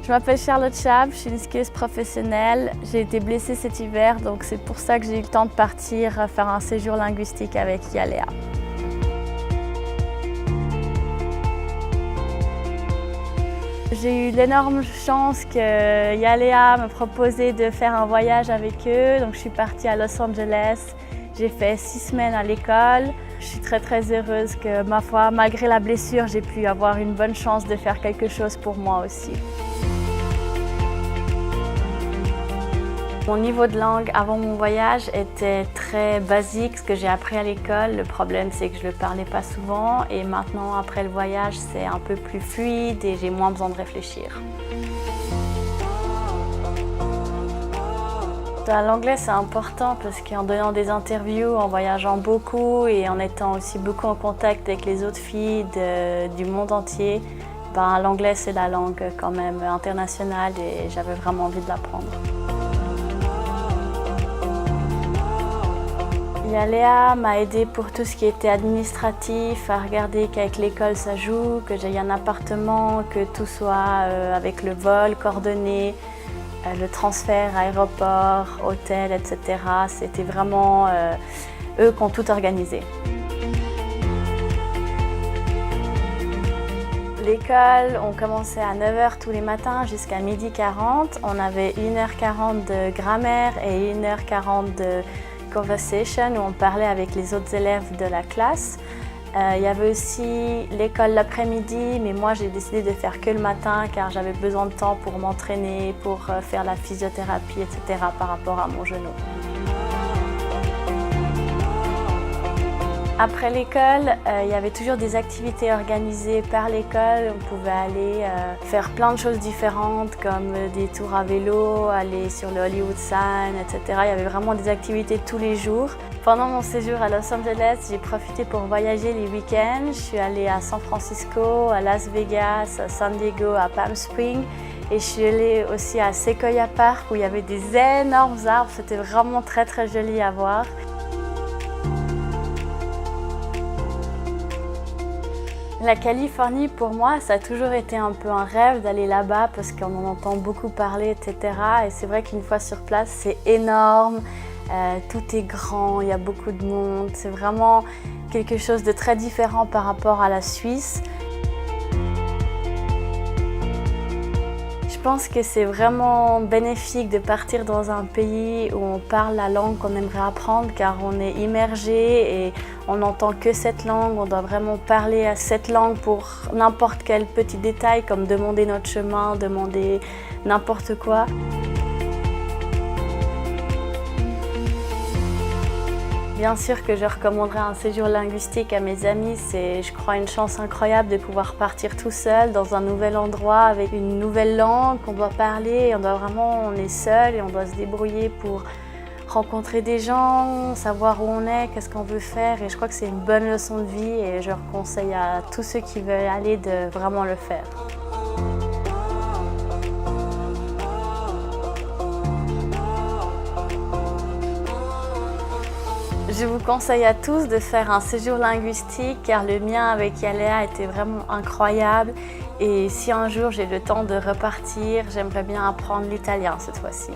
Je m'appelle Charlotte Chab, je suis une skieuse professionnelle. J'ai été blessée cet hiver, donc c'est pour ça que j'ai eu le temps de partir faire un séjour linguistique avec Yalea. J'ai eu l'énorme chance que Yalea me proposait de faire un voyage avec eux, donc je suis partie à Los Angeles. J'ai fait 6 semaines à l'école. Je suis très heureuse que, ma foi, malgré la blessure, j'ai pu avoir une bonne chance de faire quelque chose pour moi aussi. Mon niveau de langue avant mon voyage était très basique, ce que j'ai appris à l'école. Le problème, c'est que je ne le parlais pas souvent et maintenant, après le voyage, c'est un peu plus fluide et j'ai moins besoin de réfléchir. L'anglais, c'est important parce qu'en donnant des interviews, en voyageant beaucoup et en étant aussi beaucoup en contact avec les autres filles du monde entier, l'anglais, c'est la langue quand même internationale et j'avais vraiment envie de l'apprendre. Yalea m'a aidée pour tout ce qui était administratif, à regarder qu'avec l'école ça joue, que j'ai un appartement, que tout soit avec le vol coordonné, le transfert aéroport, hôtel, etc. C'était vraiment eux qui ont tout organisé. L'école, on commençait à 9 h tous les matins jusqu'à 12h40. On avait 1h40 de grammaire et 1h40 de conversation où on parlait avec les autres élèves de la classe. Il y avait aussi l'école l'après-midi, mais moi j'ai décidé de faire que le matin car j'avais besoin de temps pour m'entraîner, pour faire la physiothérapie, etc. par rapport à mon genou. Après l'école, il y avait toujours des activités organisées par l'école. On pouvait aller faire plein de choses différentes comme des tours à vélo, aller sur le Hollywood Sign, etc. Il y avait vraiment des activités tous les jours. Pendant mon séjour à Los Angeles, j'ai profité pour voyager les week-ends. Je suis allée à San Francisco, à Las Vegas, à San Diego, à Palm Springs. Et je suis allée aussi à Sequoia Park où il y avait des énormes arbres. C'était vraiment très joli à voir. La Californie, pour moi, ça a toujours été un peu un rêve d'aller là-bas parce qu'on en entend beaucoup parler, etc. Et c'est vrai qu'une fois sur place, c'est énorme, tout est grand, il y a beaucoup de monde. C'est vraiment quelque chose de très différent par rapport à la Suisse. Je pense que c'est vraiment bénéfique de partir dans un pays où on parle la langue qu'on aimerait apprendre car on est immergé et on n'entend que cette langue. On doit vraiment parler à cette langue pour n'importe quel petit détail comme demander notre chemin, demander n'importe quoi. Bien sûr que je recommanderais un séjour linguistique à mes amis. C'est, je crois, une chance incroyable de pouvoir partir tout seul dans un nouvel endroit avec une nouvelle langue qu'on doit parler. On est seul et on doit se débrouiller pour rencontrer des gens, savoir où on est, qu'est-ce qu'on veut faire. Et je crois que c'est une bonne leçon de vie et je conseille à tous ceux qui veulent aller de vraiment le faire. Je vous conseille à tous de faire un séjour linguistique car le mien avec Yalea était vraiment incroyable et si un jour j'ai le temps de repartir, j'aimerais bien apprendre l'italien cette fois-ci.